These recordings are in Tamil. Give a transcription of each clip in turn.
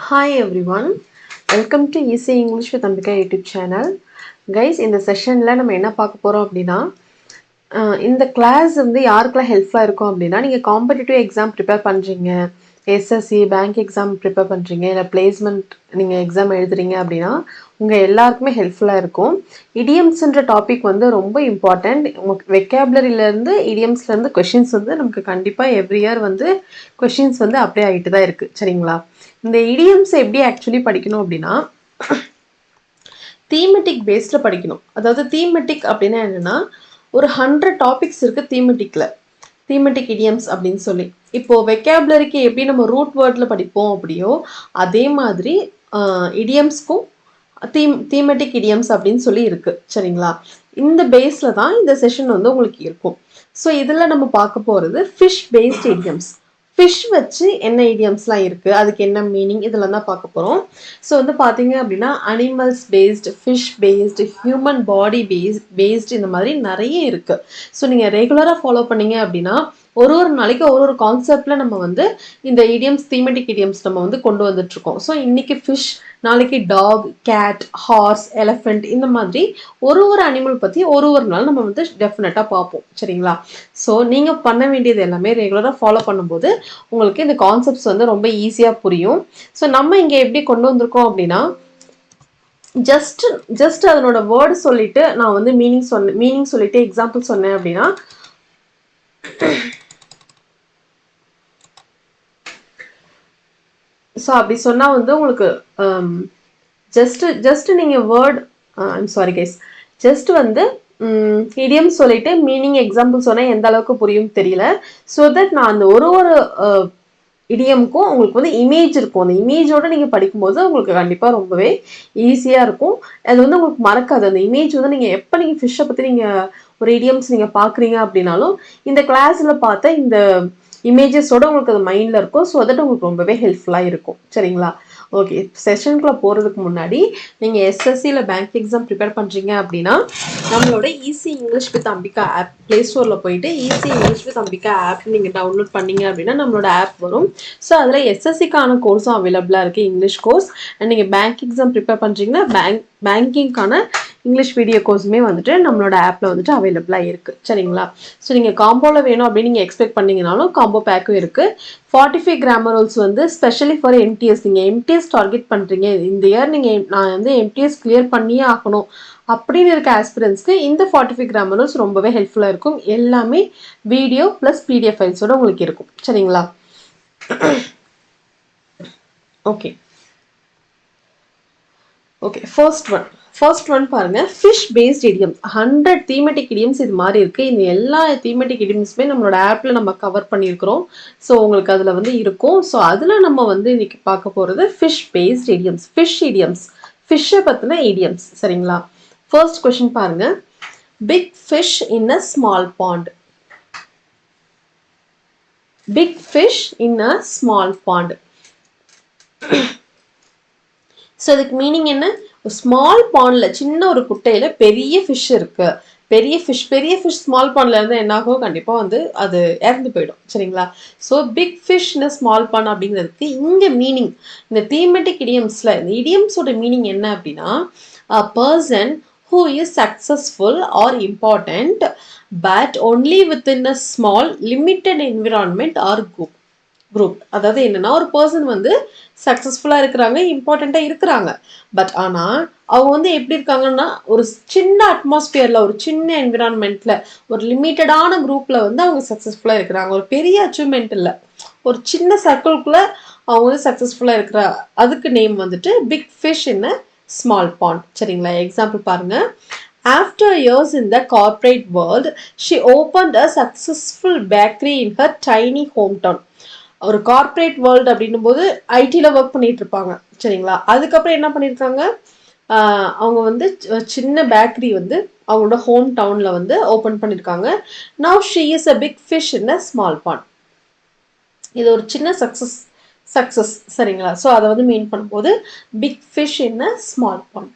Hi everyone, welcome to Easy English with Ambika YouTube channel. Guys, இந்த செஷனில் நம்ம என்ன பார்க்க போகிறோம் அப்படின்னா இந்த கிளாஸ் வந்து யாருக்கெல்லாம் ஹெல்ப்ஃபுல்லாக இருக்கும் அப்படின்னா நீங்கள் காம்படிட்டிவ் எக்ஸாம் ப்ரிப்பேர் பண்ணுறீங்க, எஸ்எஸ்சி பேங்க் எக்ஸாம் ப்ரிப்பேர் பண்ணுறீங்க, இல்லை பிளேஸ்மெண்ட் நீங்கள் எக்ஸாம் எழுதுறீங்க அப்படின்னா உங்கள் எல்லாருக்குமே ஹெல்ப்ஃபுல்லாக இருக்கும். இடியம்ஸ்ன்ற டாபிக் வந்து ரொம்ப இம்பார்ட்டண்ட். வெக்காபுலரியிலேருந்து இடியம்ஸ்லேருந்து கொஷின்ஸ் வந்து நமக்கு கண்டிப்பாக எவ்ரி இயர் வந்து கொஷின்ஸ் வந்து அப்ளை ஆகிட்டு தான் இருக்குது. சரிங்களா? இந்த இடியம்ஸ் எப்படி ஆக்சுவலி படிக்கணும் அப்படின்னா தீமெட்டிக் பேஸ்டில் படிக்கணும். அதாவது தீமெட்டிக் அப்படின்னா என்னென்னா ஒரு 100 டாபிக்ஸ் இருக்குது தீமெட்டிக் இடியம்ஸ் அப்படின்னு சொல்லி. இப்போது வெக்காபுலரிக்கு எப்படி நம்ம ரூட் வேர்டில் படிப்போம் அப்படியோ அதே மாதிரி இடியம்ஸ்க்கும் தீமெட்டிக் இடியம்ஸ் அப்படின்னு சொல்லி இருக்குது. சரிங்களா? இந்த பேஸில் தான் இந்த செஷன் வந்து உங்களுக்கு இருக்கும். ஸோ இதில் நம்ம பார்க்க போகிறது ஃபிஷ் பேஸ்ட் இடியம்ஸ். ஃபிஷ் வச்சு என்ன இடியம்ஸ்லாம் இருக்குது, அதுக்கு என்ன மீனிங், இதெல்லாம் தான் பார்க்க போகிறோம். ஸோ வந்து பார்த்தீங்க அப்படின்னா animals based, fish based, human body based இந்த மாதிரி நிறைய இருக்குது. ஸோ நீங்கள் ரெகுலராக ஃபாலோ பண்ணீங்க அப்படின்னா ஒரு நாளைக்கு ஒரு கான்செப்டில் நம்ம வந்து இந்த இடியம்ஸ் தீமெட்டிக் இடியம்ஸ் நம்ம வந்து கொண்டு வந்துட்ருக்கோம். ஸோ இன்றைக்கி ஃபிஷ், நாளைக்கு டாக், கேட், ஹார்ஸ், எலிஃபெண்ட் இந்த மாதிரி ஒரு அனிமல் பற்றி ஒரு நாள் நம்ம வந்து டெஃபினட்டாக பார்ப்போம். சரிங்களா? ஸோ நீங்கள் பண்ண வேண்டியது எல்லாமே ரெகுலராக ஃபாலோ பண்ணும்போது உங்களுக்கு இந்த கான்செப்ட்ஸ் வந்து ரொம்ப ஈஸியாக புரியும். ஸோ நம்ம இங்கே எப்படி கொண்டு வந்திருக்கோம் அப்படின்னா ஜஸ்ட் அதனோட வேர்டு சொல்லிட்டு நான் வந்து மீனிங் சொல்லிட்டு எக்ஸாம்பிள் சொன்னேன் அப்படின்னா ஸோ அப்படி சொன்னால் வந்து உங்களுக்கு ஜஸ்ட் நீங்கள் word I'm sorry guys, just வந்து இடியம் சொல்லிட்டு மீனிங் எக்ஸாம்பிள் சொன்னால் எந்த அளவுக்கு புரியும் தெரியல. ஸோ தட் நான் அந்த ஒரு இடியமுக்கும் உங்களுக்கு வந்து இமேஜ் இருக்கும். அந்த இமேஜோடு நீங்கள் படிக்கும்போது உங்களுக்கு கண்டிப்பாக ரொம்பவே ஈஸியாக இருக்கும். அது வந்து உங்களுக்கு மறக்காது. அந்த இமேஜ் வந்து நீங்கள் எப்போ நீங்கள் ஃபிஷ்ஷை பற்றி நீங்கள் ஒரு இடியம்ஸ் நீங்கள் பார்க்குறீங்க அப்படின்னாலும் இந்த கிளாஸில் பார்த்த இந்த இமேஜஸோடு உங்களுக்கு அது மைண்டில் இருக்கும். ஸோ தட் உங்களுக்கு ரொம்பவே ஹெல்ப்ஃபுல்லாக இருக்கும். சரிங்களா? ஓகே, செஷனுக்குள்ளே போகிறதுக்கு முன்னாடி நீங்கள் எஸ்எஸ்சியில் பேங்க் எக்ஸாம் ப்ரிப்பேர் பண்ணுறீங்க அப்படின்னா நம்மளோட easy English with Ambika app play ஸ்டோரில் போயிட்டு easy English with Ambika app நீங்கள் டவுன்லோட் பண்ணீங்க அப்படின்னா நம்மளோட ஆப் வரும். ஸோ அதில் எஸ்எஸ்சிக்கான கோர்ஸும் அவைலபிளாக இருக்குது, இங்கிலீஷ் கோர்ஸ். அண்ட் நீங்கள் பேங்க் எக்ஸாம் ப்ரிப்பேர் பண்ணுறீங்கன்னா பேங்கிங்கான இங்கிலீஷ் வீடியோ கோர்ஸுமே வந்துட்டு நம்மளோட ஆப்பில் வந்துட்டு அவைலபிளாக இருக்குது. சரிங்களா? ஸோ நீங்கள் காம்போவில் வேணும் அப்படின்னு நீங்கள் எக்ஸ்பெக்ட் பண்ணிங்கனாலும் காம்போ பேக்கும் இருக்குது. 45 கிராமர் ரூல்ஸ் வந்து ஸ்பெஷலி ஃபார் எம்டிஎஸ். நீங்கள் எம்டிஎஸ் டார்கெட் பண்ணுறீங்க, இந்த இயர் நான் வந்து எம்டிஎஸ் கிளியர் பண்ணியே ஆகணும் அப்படின்னு இருக்க ஆஸ்பிரன்ஸ்க்கு இந்த 45 கிராமர் ரூல்ஸ் ரொம்பவே ஹெல்ப்ஃபுல்லாக இருக்கும். எல்லாமே வீடியோ ப்ளஸ் பிடிஎஃப் ஃபைல்ஸோடு உங்களுக்கு இருக்கும். சரிங்களா? ஓகே, ஃபர்ஸ்ட் ஒன் பாருங்க, fish based idioms. 100 thematic idioms இது மாதிரி இருக்குது. இந்த எல்லா தீமெட்டிக் இடியம்ஸுமே நம்மளோட ஆப்பில் நம்ம கவர் பண்ணியிருக்கிறோம். ஸோ உங்களுக்கு அதில் வந்து இருக்கும். ஸோ அதில் நம்ம வந்து இன்னைக்கு பார்க்க போகிறது fish based idioms, fish idioms, ஃபிஷ்ஷை பற்றின இடியம்ஸ். சரிங்களா? ஃபர்ஸ்ட் கொஸ்டின் பாருங்க, big fish in a small pond. Big fish in a small pond. So அதுக்கு மீனிங் என்ன? ஸ்மால் பாண்டில், சின்ன ஒரு குட்டையில் பெரிய ஃபிஷ் இருக்கு. பெரிய ஃபிஷ் ஸ்மால் பாண்டில் இருந்தால் என்னாகும்? கண்டிப்பாக வந்து அது இறந்து போயிடும். சரிங்களா? ஸோ பிக் ஃபிஷ் இன் ஸ்மால் பாண்ட் அப்படிங்கிறதுக்கு இங்கே மீனிங், இந்த தீமெட்டிக் இடியம்ஸில் இந்த இடியம்ஸோட மீனிங் என்ன அப்படின்னா a person who is successful or important but only within a small limited environment or group. அதாவது என்னன்னா ஒரு பர்சன் வந்து சக்ஸஸ்ஃபுல்லாக இருக்கிறாங்க, இம்பார்ட்டண்ட்டாக இருக்கிறாங்க, பட் ஆனால் அவங்க வந்து எப்படி இருக்காங்கன்னா ஒரு சின்ன அட்மாஸ்பியரில், ஒரு சின்ன என்விரான்மெண்ட்டில், ஒரு லிமிட்டடான குரூப்பில் வந்து அவங்க சக்ஸஸ்ஃபுல்லாக இருக்கிறாங்க. ஒரு பெரிய அச்சீவ்மெண்ட் இல்லை, ஒரு சின்ன சர்க்கிள்குள்ளே அவங்க வந்து சக்ஸஸ்ஃபுல்லாக இருக்கிற, அதுக்கு நேம் வந்துட்டு big fish in a small pond. சரிங்களா? எக்ஸாம்பிள் பாருங்க, after years in the corporate world she opened a successful bakery in her tiny hometown. ஒரு கார்பரேட் வேர்ல்டு அப்படின்னும் போது ஐடியில் ஒர்க் பண்ணிட்டு இருப்பாங்க. சரிங்களா? அதுக்கப்புறம் என்ன பண்ணியிருக்காங்க, அவங்க வந்து சின்ன பேக்கரி வந்து அவங்களோட ஹோம் டவுனில் வந்து ஓப்பன் பண்ணியிருக்காங்க. Now she is a big fish in a small pond. இது ஒரு சின்ன சக்ஸஸ். சரிங்களா? ஸோ அதை வந்து மீன் பண்ணும்போது big fish in a small pond.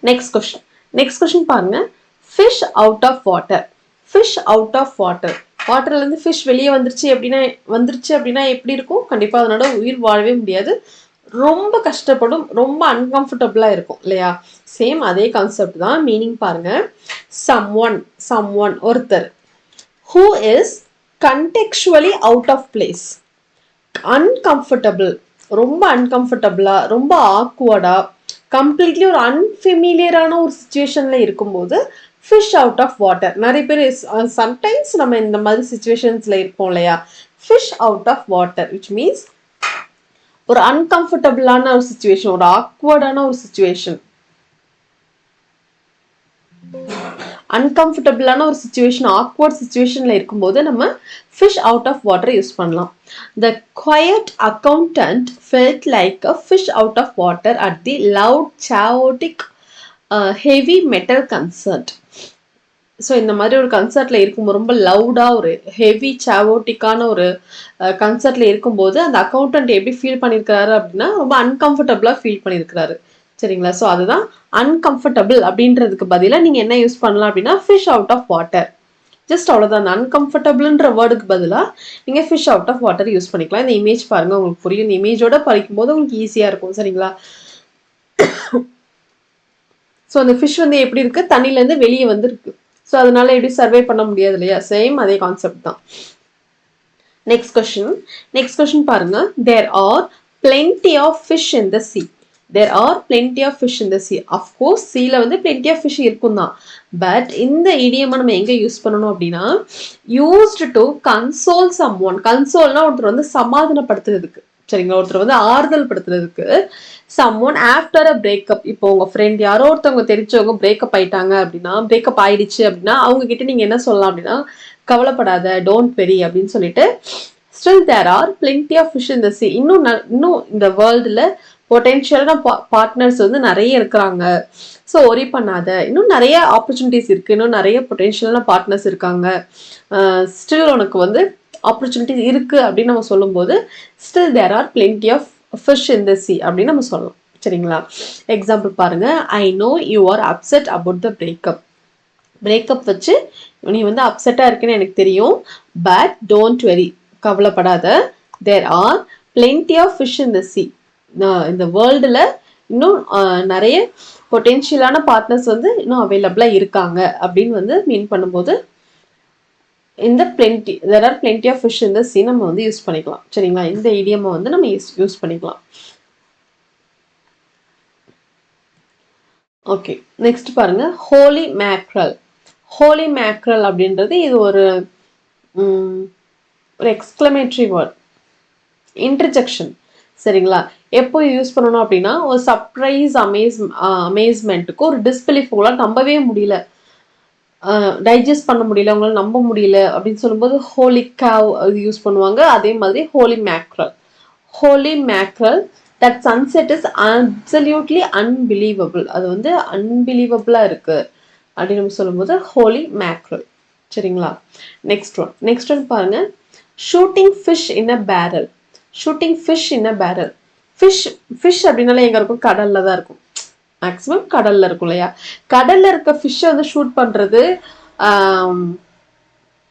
Next question பாருங்க, fish out of water. Fish out of water வாட்டர்லேருந்து ஃபிஷ் வெளியே வந்துருச்சு அப்படின்னா எப்படி இருக்கும்? கண்டிப்பாக அதனோட உயிர் வாழவே முடியாது, ரொம்ப கஷ்டப்படும், ரொம்ப அன்கம்ஃபர்டபுளாக இருக்கும் இல்லையா? சேம் அதே கான்செப்ட் தான். மீனிங் பாருங்க, சம் ஒன் ஒருத்தர், who is contextually out of place, uncomfortable, ரொம்ப அன்கம்ஃபர்டபுளா, ரொம்ப ஆக்வர்டா, கம்ப்ளீட்லி ஒரு அன்ஃபெமிலியரான ஒரு சுச்சுவேஷன்ல இருக்கும்போது ஃபிஷ் அவுட் ஆஃப் வாட்டர். நிறைய பேர் சம்டைம்ஸ் நம்ம இந்த மாதிரி சுச்சுவேஷன்ஸ்ல இருப்போம் இல்லையா? Fish out of water which means ஒரு அன்கம்ஃபர்டபுளான ஒரு சுச்சுவேஷன், ஒரு ஆக்வர்டான ஒரு சுச்சுவேஷன், அன்கம்ஃபர்டபுளான ஒரு சுச்சுவேஷன், ஆக்வர்ட் சுச்சுவேஷன்ல இருக்கும்போது நம்ம fish out of water use பண்ணலாம். The quiet accountant felt like a fish out of water at the loud, chaotic, heavy metal concert. So இந்த மாதிரி ஒரு கன்சர்ட்ல இருக்கும்போது, ரொம்ப லவுடாக ஒரு ஹெவி சாவோட்டிக்கான ஒரு கன்சர்ட்ல இருக்கும்போது அந்த அக்கௌண்டன்ட் எப்படி ஃபீல் பண்ணியிருக்கிறாரு அப்படின்னா ரொம்ப அன்கம்ஃபர்டபுளாக ஃபீல் பண்ணியிருக்கிறாரு. சரிங்களா? ஸோ அதுதான் அன்கம்ஃபர்டபுள் அப்படின்றதுக்கு பதிலாக நீங்கள் என்ன யூஸ் பண்ணலாம் அப்படின்னா fish out of water. Just அவ்வளோதான். அன்கம்ஃபர்டபுள்ன்ற வேர்டுக்கு பதிலாக நீங்கள் fish out of water use பண்ணிக்கலாம். இந்த இமேஜ் பாருங்கள், உங்களுக்கு புரியும். இந்த இமேஜோட படிக்கும் போது உங்களுக்கு ஈஸியாக இருக்கும். சரிங்களா? ஸோ அந்த ஃபிஷ் வந்து எப்படி இருக்குது? தண்ணியிலேருந்து வெளியே வந்து இருக்கு. ஸோ அதனால எப்படி சர்வே பண்ண முடியாது இல்லையா? சேம் அதே கான்செப்ட் தான். நெக்ஸ்ட் கொஸ்டின் பாருங்க. There are plenty of fish in the sea. There are plenty of fish in the sea. Of course சீல வந்து பிளென்டி ஆஃப் ஃபிஷ் இருக்கும் தான். பட் இந்த இடியமை நம்ம எங்கே யூஸ் பண்ணணும் அப்படின்னா used to console some one. கன்சோல்னா ஒருத்தர் வந்து சமாதானப்படுத்துறதுக்கு. சரிங்களா? ஒருத்தர் வந்து ஆறுதல் படுத்துறதுக்கு. Some one after a breakup. இப்போ உங்க ஃப்ரெண்ட் யாரோ ஒருத்தவங்க தெரிஞ்சவங்க பிரேக்கப் ஆயிட்டாங்க அப்படின்னா, பிரேக்கப் ஆயிடுச்சு அப்படின்னா அவங்க கிட்ட நீங்க என்ன சொல்லலாம் அப்படின்னா, கவலைப்படாத, டோன்ட் வெரி அப்படின்னு சொல்லிட்டு, still there are plenty of fish in the sea. இன்னும் இந்த வேர்ல்டுல பொட்டென்ஷியலான பார்ட்னர்ஸ் வந்து நிறைய இருக்கிறாங்க. ஸோ ஒரி பண்ணாத, இன்னும் நிறைய ஆப்பர்ச்சுனிட்டிஸ் இருக்கு, இன்னும் நிறைய பொட்டென்ஷியலான பார்ட்னர்ஸ் இருக்காங்க, ஸ்டில் உனக்கு வந்து ஆப்பர்ச்சுனிட்டிஸ் இருக்கு அப்படின்னு நம்ம சொல்லும்போது still there are plenty of fish in the sea அப்படின்னு நம்ம சொல்லலாம். சரிங்களா? எக்ஸாம்பிள் பாருங்க. I know you are upset about the breakup. Breakup வச்சு நீ வந்து அப்செட்டாக இருக்குன்னு எனக்கு தெரியும், பட் டோன்ட் வெரி, கவலைப்படாத, there are plenty of fish in the sea. இந்த வேர்ல்டில் இன்னும் நிறைய பொட்டென்ஷியலான பார்ட்னர்ஸ் வந்து இன்னும் அவைலபிளாக இருக்காங்க அப்படின்னு வந்து மீன் பண்ணும்போது இந்த plenty, there are plenty of fish in the sea நம்ம வந்து யூஸ் பண்ணிக்கலாம். சரிங்களா? இந்த இடியமை வந்து நம்ம யூஸ் பண்ணிக்கலாம். ஓகே, நெக்ஸ்ட் பாருங்க. ஹோலி மேக்ரல். ஹோலி மேக்ரல் அப்படின்றது இது ஒரு எக்ஸ்க்ளமேட்டரி வேர்ட், இன்டர்ஜெக்ஷன். சரிங்களா? எப்போ யூஸ் பண்ணணும் அப்படின்னா ஒரு சர்ப்ரைஸ் அமேஸ்மெண்ட்டுக்கு, ஒரு டிஸ்பிலீஃப், உங்களால் நம்பவே முடியல, டைஜஸ்ட் பண்ண முடியல, உங்களால் நம்ப முடியல அப்படின்னு சொல்லும்போது ஹோலி காவ் அது யூஸ் பண்ணுவாங்க. அதே மாதிரி holy mackerel. Holy mackerel, that sunset is absolutely unbelievable. அது வந்து அன்பிலீவபிளாக இருக்கு அப்படின்னு நம்ம சொல்லும்போது ஹோலி மேக்ரல். சரிங்களா? நெக்ஸ்ட் ஒன் பாருங்க. Shooting fish in a barrel. Shooting fish in a barrel. Fish அப்படின்னாலே எங்கே இருக்கும்? கடலில் தான் இருக்கும். மேக்ஸிமம் கடல்ல இருக்கும் இல்லையா? கடல்ல இருக்க ஃபிஷ்ஷை வந்து ஷூட் பண்றது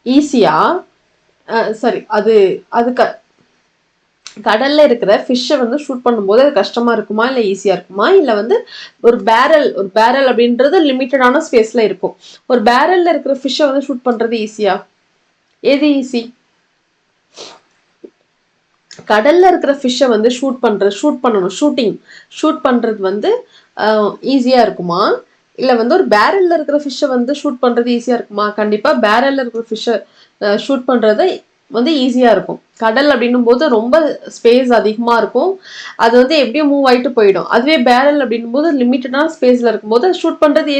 ஈஸியா? சரி, அது கடல்ல இருக்கிற ஃபிஷ்ஷை வந்து ஷூட் பண்ணும்போது அது கஷ்டமா இருக்குமா இல்லை ஈஸியா இருக்குமா? இல்லை வந்து ஒரு பேரல் அப்படின்றது லிமிட்டடான ஸ்பேஸ்ல இருக்கும். ஒரு பேரல்ல இருக்கிற ஃபிஷ்ஷை வந்து ஷூட் பண்றது ஈஸியா? எது ஈஸி? கடல்ல இருக்கிற ஃபிஷ்ஷை வந்து ஷூட் பண்றது வந்து ஈஸியா இருக்குமா? இல்லை வந்து ஒரு பேரல்ல இருக்கிற ஃபிஷ்ஷை வந்து ஷூட் பண்றது ஈஸியா இருக்குமா? கண்டிப்பா பேரல்ல இருக்கிற ஃபிஷ்ஷை ஷூட் பண்றது வந்து ஈஸியா இருக்கும். கடல் அப்படின்னும் போது ரொம்ப ஸ்பேஸ் அதிகமா இருக்கும், அது வந்து எப்படியும் மூவ் ஆயிட்டு போயிடும். அதுவே பேரல் அப்படின்னும் போது லிமிட்டடான ஸ்பேஸ்ல இருக்கும்போது ஷூட் பண்றது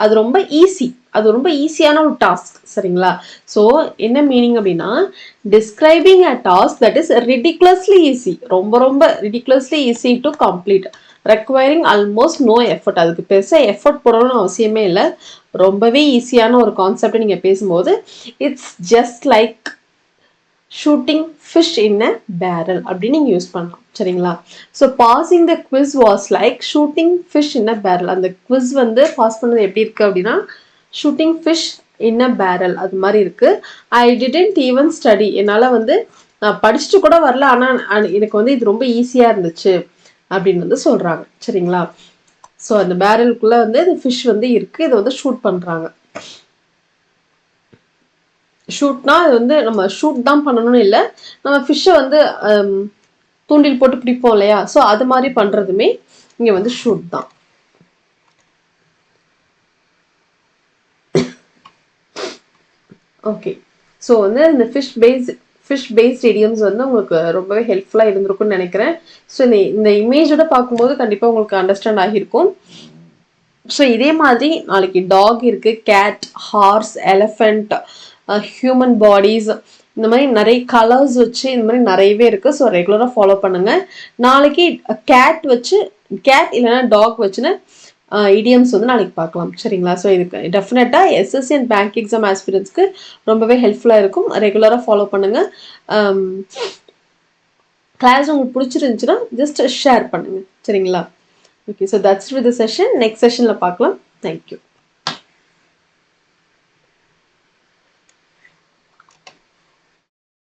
அது ரொம்ப ஈஸி, அது ரொம்ப ஈஸியான ஒரு டாஸ்க். சரிங்களா? ஸோ என்ன மீனிங் அப்படின்னா, describing a task that is ridiculously easy, ரொம்ப ridiculously easy to complete, requiring almost no effort. அதுக்கு பெருசாக எஃபர்ட் போடணும்னு அவசியமே இல்லை, ரொம்பவே ஈஸியான ஒரு கான்செப்ட் நீங்கள் பேசும்போது it's just like shooting fish in a barrel அப்படின்னு நீங்கள் யூஸ் பண்ணலாம். சரிங்களா? So passing the quiz was like shooting fish in a barrel. அந்த குவிஸ் வந்து பாஸ் பண்ணது எப்படி இருக்கு அப்படின்னா shooting fish in a barrel அது மாதிரி இருக்கு. ஐ டிடன்ட் ஈவன் ஸ்டடி, என்னால் வந்து நான் படிச்சுட்டு கூட வரல, ஆனால் எனக்கு வந்து இது ரொம்ப ஈஸியாக இருந்துச்சு அப்படின்னு வந்து சொல்கிறாங்க. சரிங்களா? ஸோ அந்த பேரலுக்குள்ளே வந்து இந்த ஃபிஷ் வந்து இருக்குது, இதை வந்து ஷூட் பண்ணுறாங்க. ஷூட்னா அது வந்து நம்ம ஷூட் தான் பண்ணணும்னு இல்லை, நம்ம ஃபிஷ்ஷை வந்து தூண்டில் போட்டு பிடிப்போம் இல்லையா, ஸோ அது மாதிரி பண்ணுறதுமே இங்கே வந்து ஷூட் தான். ஓகே, ஸோ வந்து இந்த ஃபிஷ் பேஸ்ட் இடியம்ஸ் வந்து உங்களுக்கு ரொம்பவே ஹெல்ப்ஃபுல்லாக இருந்திருக்கும்னு நினைக்கிறேன். ஸோ இந்த இமேஜோட பார்க்கும்போது கண்டிப்பாக உங்களுக்கு அண்டர்ஸ்டாண்ட் ஆகியிருக்கும். ஸோ இதே மாதிரி நாளைக்கு டாக் இருக்குது, cat, horse, elephant, human bodies, இந்த மாதிரி நிறைய கலர்ஸ் வச்சு இந்த மாதிரி நிறையவே இருக்குது. ஸோ ரெகுலராக ஃபாலோ பண்ணுங்கள். நாளைக்கு கேட் இல்லைன்னா டாக் வச்சுன்னு இடியம்ஸ் வந்து நாளைக்கு பார்க்கலாம். சரிங்களா? ஸோ இதுக்கு டெஃபினட்டாக எஸ்எஸ்சி அண்ட் பேங்க் எக்ஸாம் ஆஸ்பிரன்ஸ்க்கு ரொம்பவே ஹெல்ப்ஃபுல்லாக இருக்கும். ரெகுலராக ஃபாலோ பண்ணுங்கள். கிளாஸ் உங்களுக்கு பிடிச்சிருந்துச்சுன்னா ஜஸ்ட் ஷேர் பண்ணுங்கள். சரிங்களா? Okay, so that's with the session. Next செஷனில் பார்க்கலாம். தேங்க்யூ.